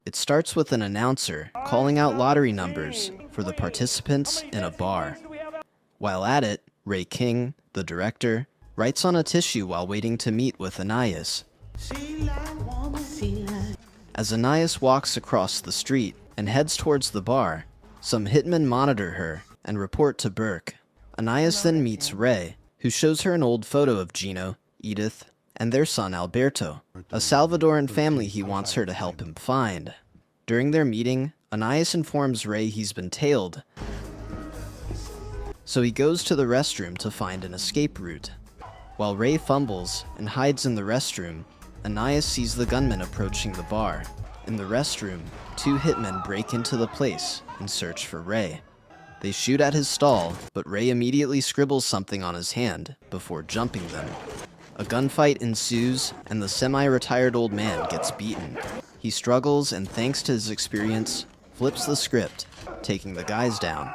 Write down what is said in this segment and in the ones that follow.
It starts with an announcer calling out lottery numbers for the participants in a bar. While at it, Ray King, the director, writes on a tissue while waiting to meet with Annias. As Annias walks across the street and heads towards the bar, some hitmen monitor her and report to Burke. Annias then meets Ray, who shows her an old photo of Gino, Edith, and their son Alberto, a Salvadoran family he wants her to help him find. During their meeting, Annias informs Ray he's been tailed, so he goes to the restroom to find an escape route. While Ray fumbles and hides in the restroom, Annias sees the gunman approaching the bar. In the restroom, two hitmen break into the place and search for Ray. They shoot at his stall, but Ray immediately scribbles something on his hand before jumping them. A gunfight ensues, and the semi-retired old man gets beaten. He struggles and, thanks to his experience, flips the script, taking the guys down.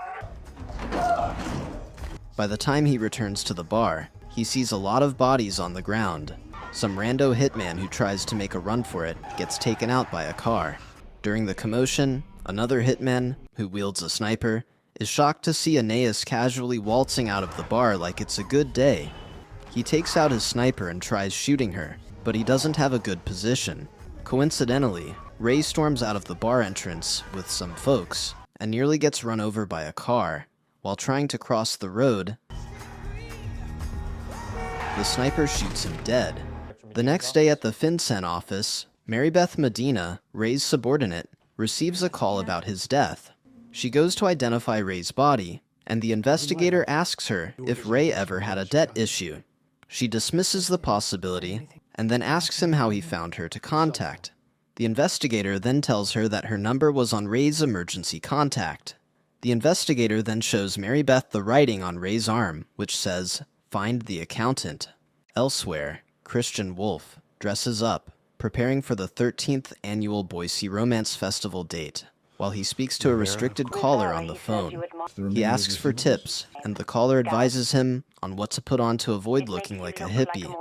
By the time he returns to the bar, he sees a lot of bodies on the ground. Some rando hitman who tries to make a run for it gets taken out by a car. During the commotion, another hitman, who wields a sniper, is shocked to see Annias casually waltzing out of the bar like it's a good day. He takes out his sniper and tries shooting her, but he doesn't have a good position. Coincidentally, Ray storms out of the bar entrance with some folks and nearly gets run over by a car. While trying to cross the road, the sniper shoots him dead. The next day at the FinCEN office, Mary Beth Medina, Ray's subordinate, receives a call about his death. She goes to identify Ray's body, and the investigator asks her if Ray ever had a debt issue. She dismisses the possibility, and then asks him how he found her to contact. The investigator then tells her that her number was on Ray's emergency contact. The investigator then shows Mary Beth the writing on Ray's arm, which says, "Find the accountant." Elsewhere, Christian Wolff dresses up, preparing for the 13th annual Boise Romance Festival date. While he speaks to a restricted caller on the phone, he asks for tips, and the caller advises him on what to put on to avoid looking like a hippie.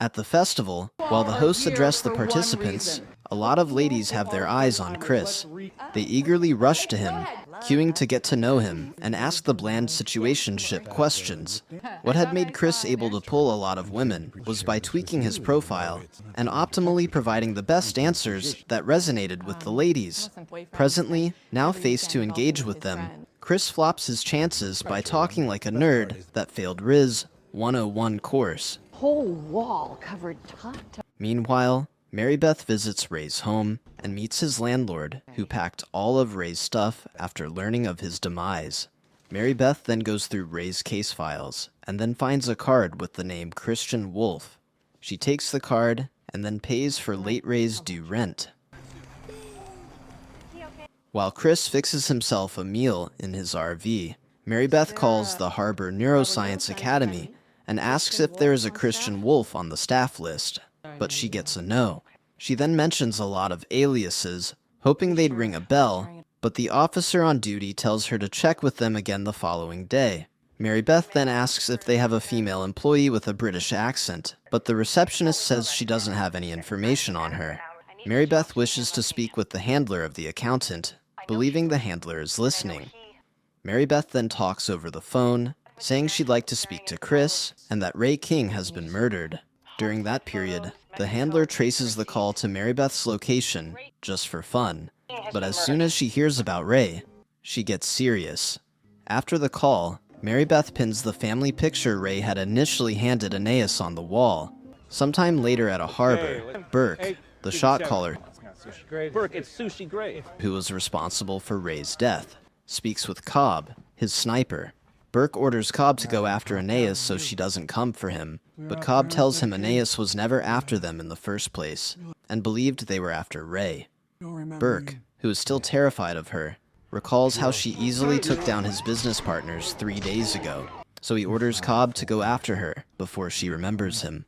At the festival, while the hosts address the participants, a lot of ladies have their eyes on Chris. They eagerly rush to him, queuing to get to know him and ask the bland situationship questions. What had made Chris able to pull a lot of women was by tweaking his profile and optimally providing the best answers that resonated with the ladies. Presently, now faced to engage with them, Chris flops his chances by talking like a nerd that failed Riz 101 course. Whole wall covered top to... Meanwhile, Mary Beth visits Ray's home and meets his landlord, who packed all of Ray's stuff after learning of his demise. Mary Beth then goes through Ray's case files and then finds a card with the name Christian Wolff. She takes the card and then pays for late Ray's due rent. While Chris fixes himself a meal in his RV, Mary Beth calls the Harbor Neuroscience Academy and asks if there is a Christian Wolff on the staff list, but she gets a no. She then mentions a lot of aliases, hoping they'd ring a bell, but the officer on duty tells her to check with them again the following day. Mary Beth then asks if they have a female employee with a British accent, but the receptionist says she doesn't have any information on her. Mary Beth wishes to speak with the handler of the accountant, believing the handler is listening. Mary Beth then talks over the phone, saying she'd like to speak to Chris and that Ray King has been murdered. During that period, the handler traces the call to Mary Beth's location just for fun, but as soon as she hears about Ray, she gets serious. After the call, Mary Beth pins the family picture Ray had initially handed Annias on the wall. Sometime later at a harbor, Burke, the shot caller, who was responsible for Ray's death, speaks with Cobb, his sniper. Burke orders Cobb to go after Annias so she doesn't come for him, but Cobb tells him Annias was never after them in the first place, and believed they were after Ray. Burke, who is still terrified of her, recalls how she easily took down his business partners 3 days ago, so he orders Cobb to go after her before she remembers him.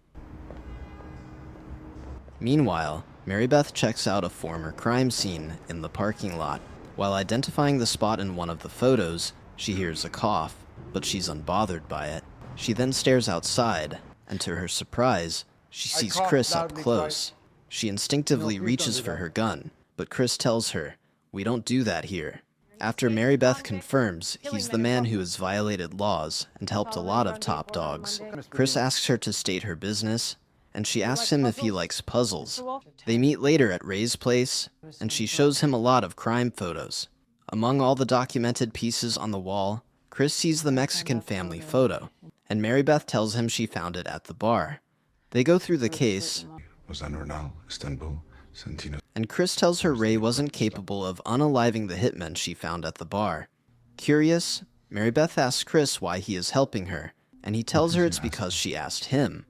Meanwhile, Mary Beth checks out a former crime scene in the parking lot. While identifying the spot in one of the photos, she hears a cough, but she's unbothered by it. She then stares outside, and to her surprise, she sees Chris up close. She instinctively reaches for her gun, but Chris tells her, "We don't do that here." After Mary Beth confirms he's the man who has violated laws and helped a lot of top dogs, Chris asks her to state her business, and she asks him if he likes puzzles. They meet later at Ray's place, and she shows him a lot of crime photos. Among all the documented pieces on the wall, Chris sees the Mexican family photo, and Mary Beth tells him she found it at the bar. They go through the case, and Chris tells her Ray wasn't capable of unaliving the hitmen she found at the bar. Curious, Mary Beth asks Chris why he is helping her, and he tells her it's because she asked him.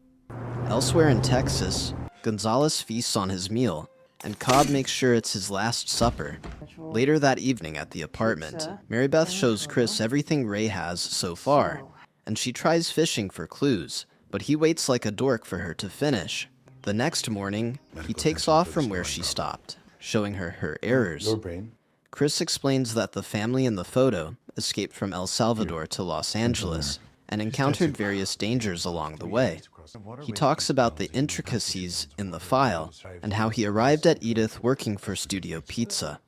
Elsewhere in Texas, Gonzalez feasts on his meal, and Cobb makes sure it's his last supper. Later that evening at the apartment, Mary Beth shows Chris everything Ray has so far, and she tries fishing for clues, but he waits like a dork for her to finish. The next morning, he takes off from where she stopped, showing her her errors. Chris explains that the family in the photo escaped from El Salvador to Los Angeles and encountered various dangers along the way. He talks about the intricacies in the file and how he arrived at Edith working for Studio Pizza.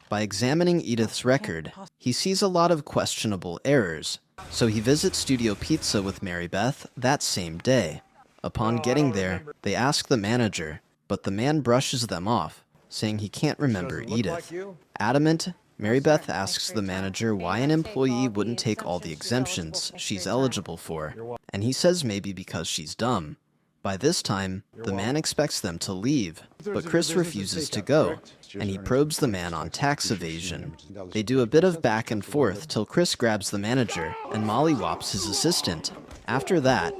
By examining Edith's record, he sees a lot of questionable errors, so he visits Studio Pizza with Mary Beth that same day. Upon getting there, they ask the manager, but the man brushes them off, saying he can't remember Edith. Adamant, Mary Beth asks the manager why an employee wouldn't take all the exemptions she's eligible for, and he says maybe because she's dumb. By this time, the man expects them to leave, but Chris refuses to go, and he probes the man on tax evasion. They do a bit of back and forth till Chris grabs the manager and mollywops his assistant. After that,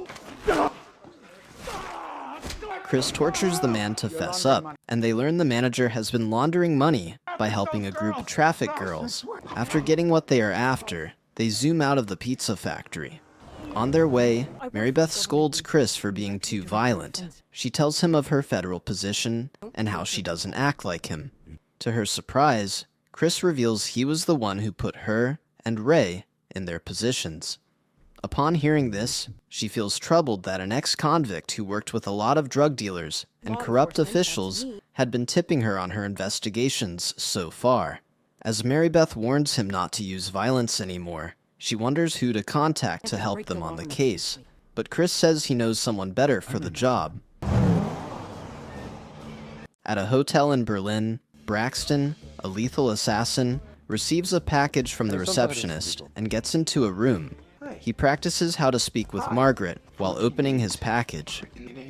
Chris tortures the man to fess up, and they learn the manager has been laundering money by helping a group of traffic girls. After getting what they are after, they zoom out of the pizza factory. On their way, Mary Beth scolds Chris for being too violent. She tells him of her federal position and how she doesn't act like him. To her surprise, Chris reveals he was the one who put her and Ray in their positions. Upon hearing this, she feels troubled that an ex-convict who worked with a lot of drug dealers and corrupt officials had been tipping her on her investigations so far. As Mary Beth warns him not to use violence anymore, she wonders who to contact to help them on the case, but Chris says he knows someone better for the job. At a hotel in Berlin, Braxton, a lethal assassin, receives a package from the receptionist and gets into a room. He practices how to speak with Margaret while opening his package.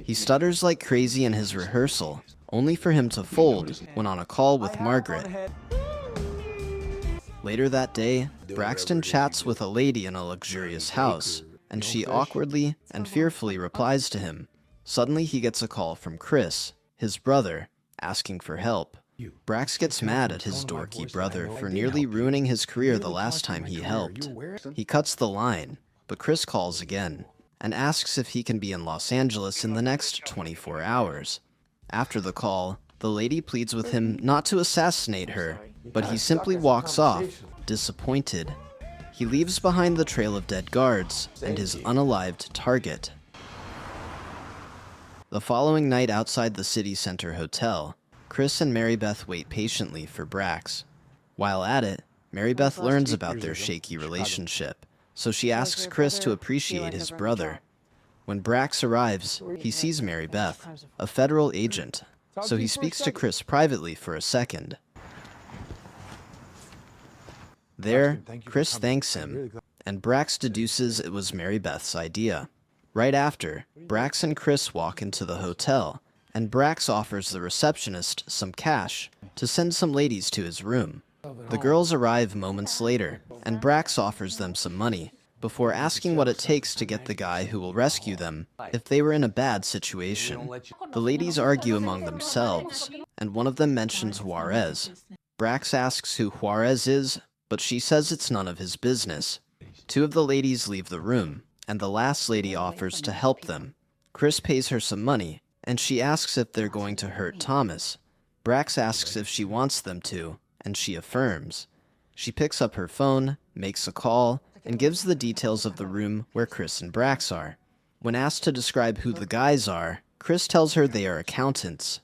He stutters like crazy in his rehearsal, only for him to fold when on a call with Margaret. Later that day, Braxton chats with a lady in a luxurious house, and she awkwardly and fearfully replies to him. Suddenly he gets a call from Chris, his brother, asking for help. Brax gets mad at his dorky brother for nearly ruining his career the last time he helped. He cuts the line, but Chris calls again, and asks if he can be in Los Angeles in the next 24 hours. After the call, the lady pleads with him not to assassinate her, but he simply walks off, disappointed. He leaves behind the trail of dead guards and his unalived target. The following night outside the city center hotel, Chris and Mary Beth wait patiently for Brax. While at it, Mary Beth learns about their shaky relationship, so she asks Chris to appreciate his brother. When Brax arrives, he sees Mary Beth, a federal agent, so he speaks to Chris privately for a second. There, Chris thanks him, and Brax deduces it was Mary Beth's idea. Right after, Brax and Chris walk into the hotel, and Brax offers the receptionist some cash to send some ladies to his room. The girls arrive moments later, and Brax offers them some money, before asking what it takes to get the guy who will rescue them if they were in a bad situation. The ladies argue among themselves, and one of them mentions Juarez. Brax asks who Juarez is, but she says it's none of his business. Two of the ladies leave the room, and the last lady offers to help them. Chris pays her some money, and she asks if they're going to hurt Thomas. Brax asks if she wants them to, and she affirms. She picks up her phone, makes a call, and gives the details of the room where Chris and Brax are. When asked to describe who the guys are, Chris tells her they are accountants.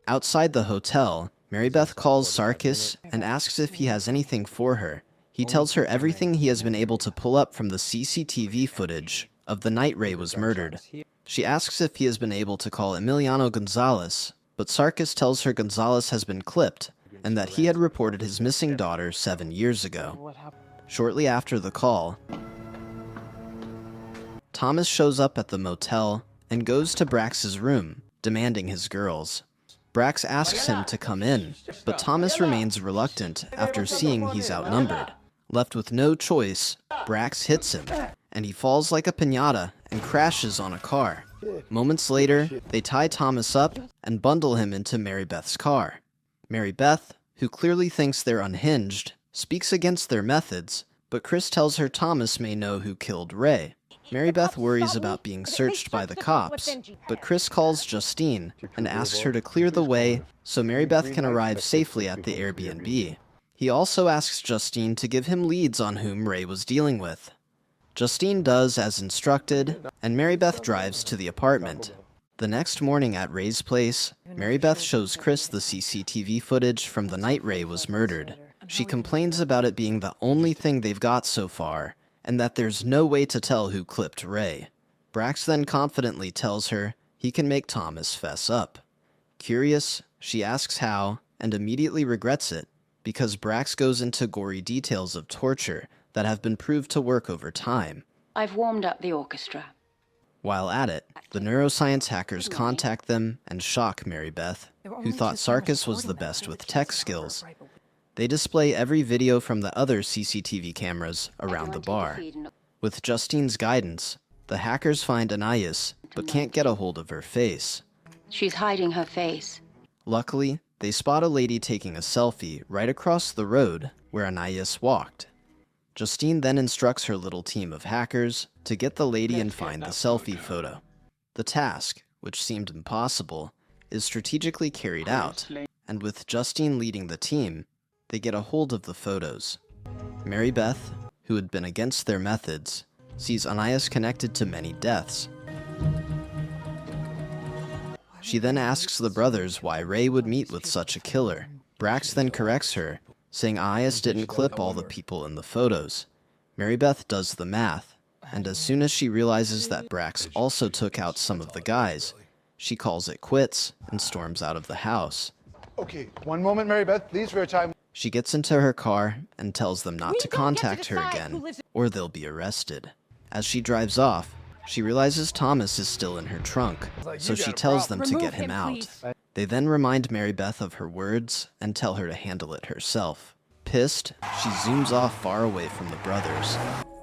Outside the hotel, Mary Beth calls Sarkis and asks if he has anything for her. He tells her everything he has been able to pull up from the CCTV footage of the night Ray was murdered. She asks if he has been able to call Emiliano Gonzalez, but Sarkis tells her Gonzalez has been clipped and that he had reported his missing daughter 7 years ago. Shortly after the call, Thomas shows up at the motel and goes to Brax's room, demanding his girls. Brax asks him to come in, but Thomas remains reluctant after seeing he's outnumbered. Left with no choice, Brax hits him, and he falls like a piñata and crashes on a car. Moments later, they tie Thomas up and bundle him into Mary Beth's car. Mary Beth, who clearly thinks they're unhinged, speaks against their methods, but Chris tells her Thomas may know who killed Ray. Mary Beth worries about being searched by the cops, but Chris calls Justine and asks her to clear the way so Mary Beth can arrive safely at the Airbnb. He also asks Justine to give him leads on whom Ray was dealing with. Justine does as instructed, and Mary Beth drives to the apartment. The next morning at Ray's place, Mary Beth shows Chris the CCTV footage from the night Ray was murdered. She complains about it being the only thing they've got so far, and that there's no way to tell who clipped Ray. Brax then confidently tells her he can make Thomas fess up. Curious, she asks how, and immediately regrets it, because Brax goes into gory details of torture that have been proved to work over time. I've warmed up the orchestra. While at it, the neuroscience hackers contact them and shock Mary Beth, who thought Sarkis was the best with tech skills. They display every video from the other CCTV cameras around the bar. With Justine's guidance, the hackers find Annias, but can't get a hold of her face. She's hiding her face. Luckily, they spot a lady taking a selfie right across the road where Annias walked. Justine then instructs her little team of hackers to get the lady and find the selfie photo. The task, which seemed impossible, is strategically carried out, and with Justine leading the team, they get a hold of the photos. Mary Beth, who had been against their methods, sees Annias connected to many deaths. She then asks the brothers why Ray would meet with such a killer. Brax then corrects her, saying Annias didn't clip all the people in the photos. Mary Beth does the math, and as soon as she realizes that Brax also took out some of the guys, she calls it quits and storms out of the house. Okay, one moment, Mary Beth, please, for your time. She gets into her car and tells them not to contact her again, or they'll be arrested. As she drives off, she realizes Thomas is still in her trunk, so she tells them to get him out. They then remind Mary Beth of her words and tell her to handle it herself. Pissed, she zooms off far away from the brothers.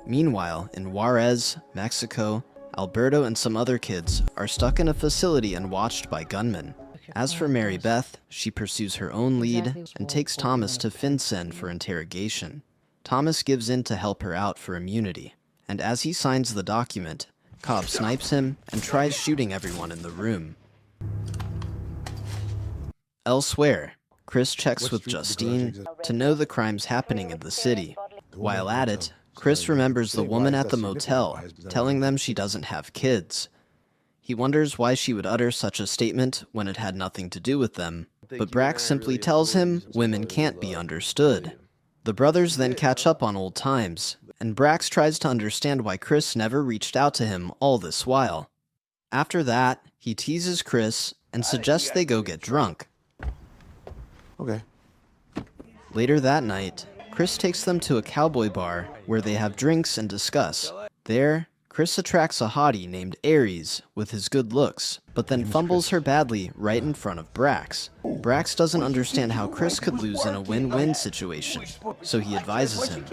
Meanwhile, in Juarez, Mexico, Alberto and some other kids are stuck in a facility and watched by gunmen. As for Mary Beth, she pursues her own lead and takes Thomas to FinCEN for interrogation. Thomas gives in to help her out for immunity, and as he signs the document, Cobb snipes him and tries shooting everyone in the room. Elsewhere, Chris checks with Justine to know the crimes happening in the city. While at it, Chris remembers the woman at the motel, telling them she doesn't have kids. He wonders why she would utter such a statement when it had nothing to do with them, but Brax simply tells him women can't be understood. The brothers then catch up on old times, and Brax tries to understand why Chris never reached out to him all this while. After that, he teases Chris and suggests they go get drunk. Okay. Later that night, Chris takes them to a Cowboy bar where they have drinks and discuss. There, Chris attracts a hottie named Aries with his good looks, but then fumbles her badly right in front of Brax. Brax doesn't understand how Chris could lose in a win-win situation, so he advises him.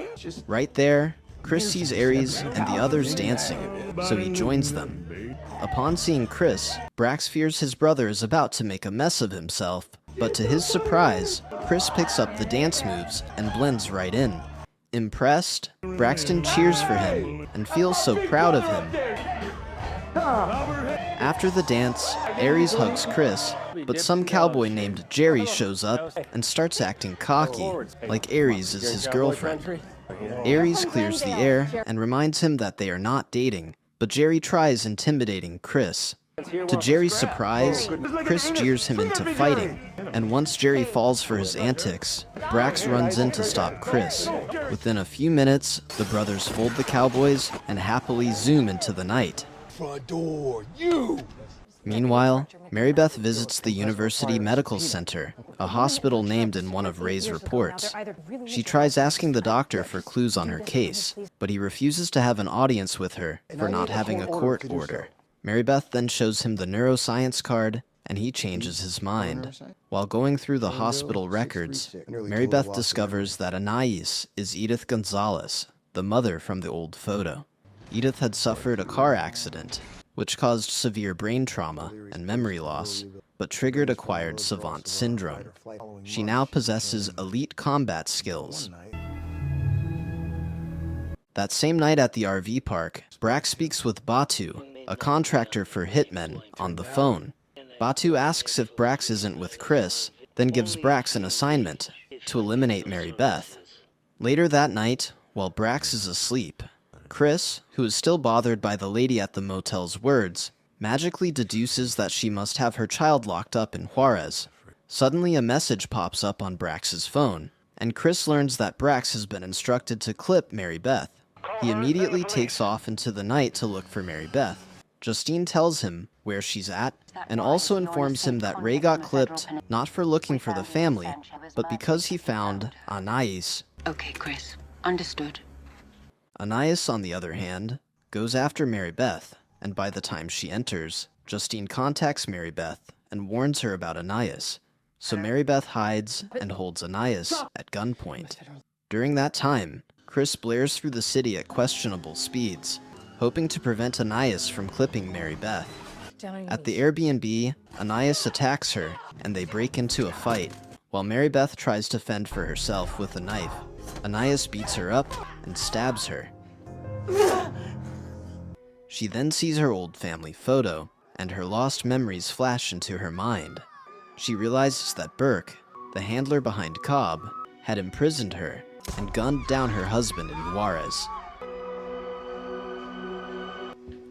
Right there, Chris sees Aries and the others dancing, so he joins them. Upon seeing Chris, Brax fears his brother is about to make a mess of himself, but to his surprise, Chris picks up the dance moves and blends right in. Impressed, Braxton cheers for him and feels so proud of him. After the dance, Aries hugs Chris, but some cowboy named Jerry shows up and starts acting cocky, like Aries is his girlfriend. Aries clears the air and reminds him that they are not dating, but Jerry tries intimidating Chris. To Jerry's surprise, Chris jeers him into fighting, and once Jerry falls for his antics, Brax runs in to stop Chris. Within a few minutes, the brothers fold the cowboys and happily zoom into the night. Front door, you! Meanwhile, Mary Beth visits the University Medical Center, a hospital named in one of Ray's reports. She tries asking the doctor for clues on her case, but he refuses to have an audience with her for not having a court order. Mary Beth then shows him the neuroscience card, and he changes his mind. While going through the hospital records, Mary Beth discovers that Annias is Edith Gonzalez, the mother from the old photo. Edith had suffered a car accident, which caused severe brain trauma and memory loss, but triggered acquired savant syndrome. She now possesses elite combat skills. That same night at the RV park, Brax speaks with Batu, a contractor for hitmen, on the phone. Batu asks if Brax isn't with Chris, then gives Brax an assignment to eliminate Mary Beth. Later that night, while Brax is asleep, Chris, who is still bothered by the lady at the motel's words, magically deduces that she must have her child locked up in Juarez. Suddenly a message pops up on Brax's phone, and Chris learns that Brax has been instructed to clip Mary Beth. He immediately takes off into the night to look for Mary Beth. Justine tells him where she's at, and also informs him that Ray got clipped not for looking for the family, but because he found Annias. Okay, Chris. Understood. Annias, on the other hand, goes after Mary Beth, and by the time she enters, Justine contacts Mary Beth and warns her about Annias. So Mary Beth hides and holds Annias at gunpoint. During that time, Chris blares through the city at questionable speeds, hoping to prevent Annias from clipping Mary Beth. At the Airbnb, Annias attacks her, and they break into a fight, while Mary Beth tries to fend for herself with a knife. Annias beats her up and stabs her. She then sees her old family photo, and her lost memories flash into her mind. She realizes that Burke, the handler behind Cobb, had imprisoned her and gunned down her husband in Juarez.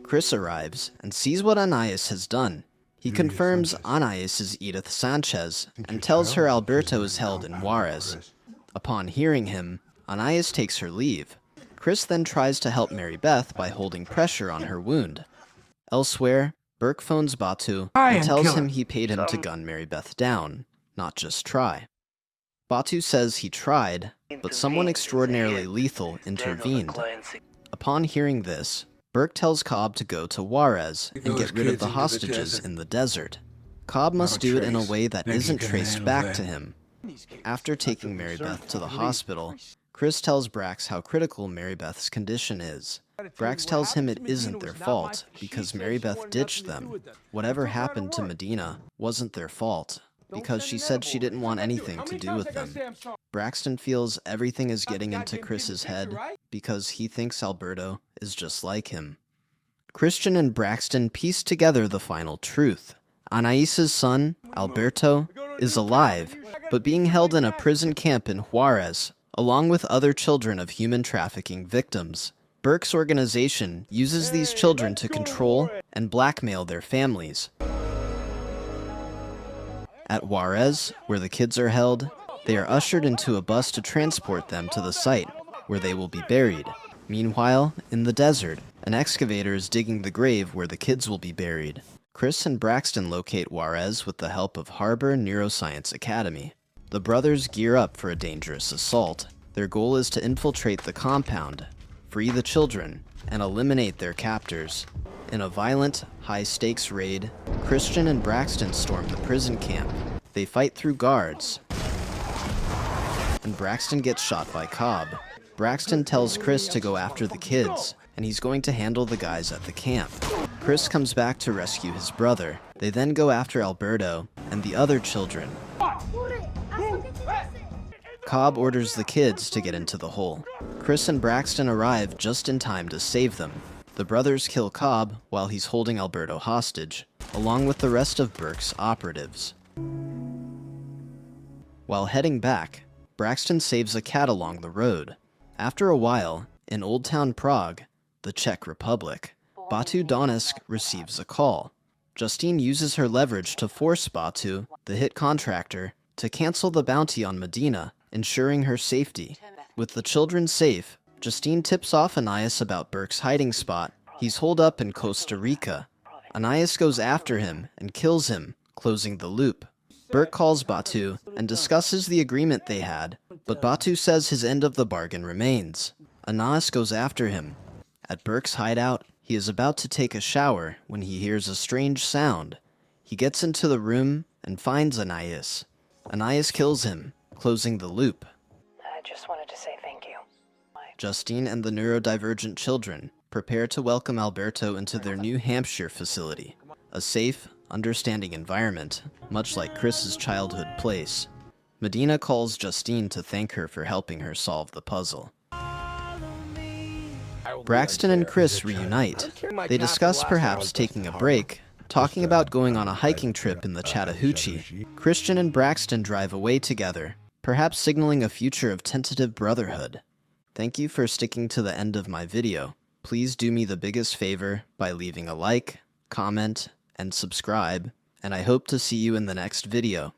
Chris arrives and sees what Annias has done. He confirms Annias is Edith Sanchez and tells her Alberto is held in Juarez. Upon hearing him, Annias takes her leave. Chris then tries to help Mary Beth by holding pressure on her wound. Elsewhere, Burke phones Batu and tells him he paid him to gun Mary Beth down, not just try. Batu says he tried, but someone extraordinarily lethal intervened. Upon hearing this, Burke tells Cobb to go to Juarez and get rid of the hostages in the desert. Cobb must do it in a way that isn't traced back to him. After taking Mary Beth to the hospital, Chris tells Brax how critical Mary Beth's condition is. Brax tells him it isn't their fault because Mary Beth ditched them. Whatever happened to Medina wasn't their fault because she said she didn't want anything to do with them. Braxton feels everything is getting into Chris's head because he thinks Alberto is just like him. Christian and Braxton piece together the final truth. Annias's son, Alberto, is alive, but being held in a prison camp in Juarez, along with other children of human trafficking victims. Burke's organization uses these children to control and blackmail their families. At Juarez, where the kids are held, they are ushered into a bus to transport them to the site, where they will be buried. Meanwhile, in the desert, an excavator is digging the grave where the kids will be buried. Chris and Braxton locate Juarez with the help of Harbor Neuroscience Academy. The brothers gear up for a dangerous assault. Their goal is to infiltrate the compound, free the children, and eliminate their captors. In a violent, high-stakes raid, Christian and Braxton storm the prison camp. They fight through guards, and Braxton gets shot by Cobb. Braxton tells Chris to go after the kids, and he's going to handle the guys at the camp. Chris comes back to rescue his brother. They then go after Alberto and the other children. Cobb orders the kids to get into the hole. Chris and Braxton arrive just in time to save them. The brothers kill Cobb while he's holding Alberto hostage, along with the rest of Burke's operatives. While heading back, Braxton saves a cat along the road. After a while, in Old Town Prague, the Czech Republic, Batu Donetsk receives a call. Justine uses her leverage to force Batu, the hit contractor, to cancel the bounty on Medina, ensuring her safety. With the children safe, Justine tips off Annias about Burke's hiding spot. He's holed up in Costa Rica. Annias goes after him and kills him, closing the loop. Burke calls Batu and discusses the agreement they had, but Batu says his end of the bargain remains. Annias goes after him. At Burke's hideout, he is about to take a shower when he hears a strange sound. He gets into the room and finds Annias. Annias kills him, closing the loop. I just wanted to say thank you. Justine and the neurodivergent children prepare to welcome Alberto into their New Hampshire facility, a safe, understanding environment, much like Chris's childhood place. Medina calls Justine to thank her for helping her solve the puzzle. Braxton and Chris reunite. They discuss perhaps taking a break, talking about going on a hiking trip in the Chattahoochee. Christian and Braxton drive away together, perhaps signaling a future of tentative brotherhood. Thank you for sticking to the end of my video. Please do me the biggest favor by leaving a like, comment, and subscribe, and I hope to see you in the next video.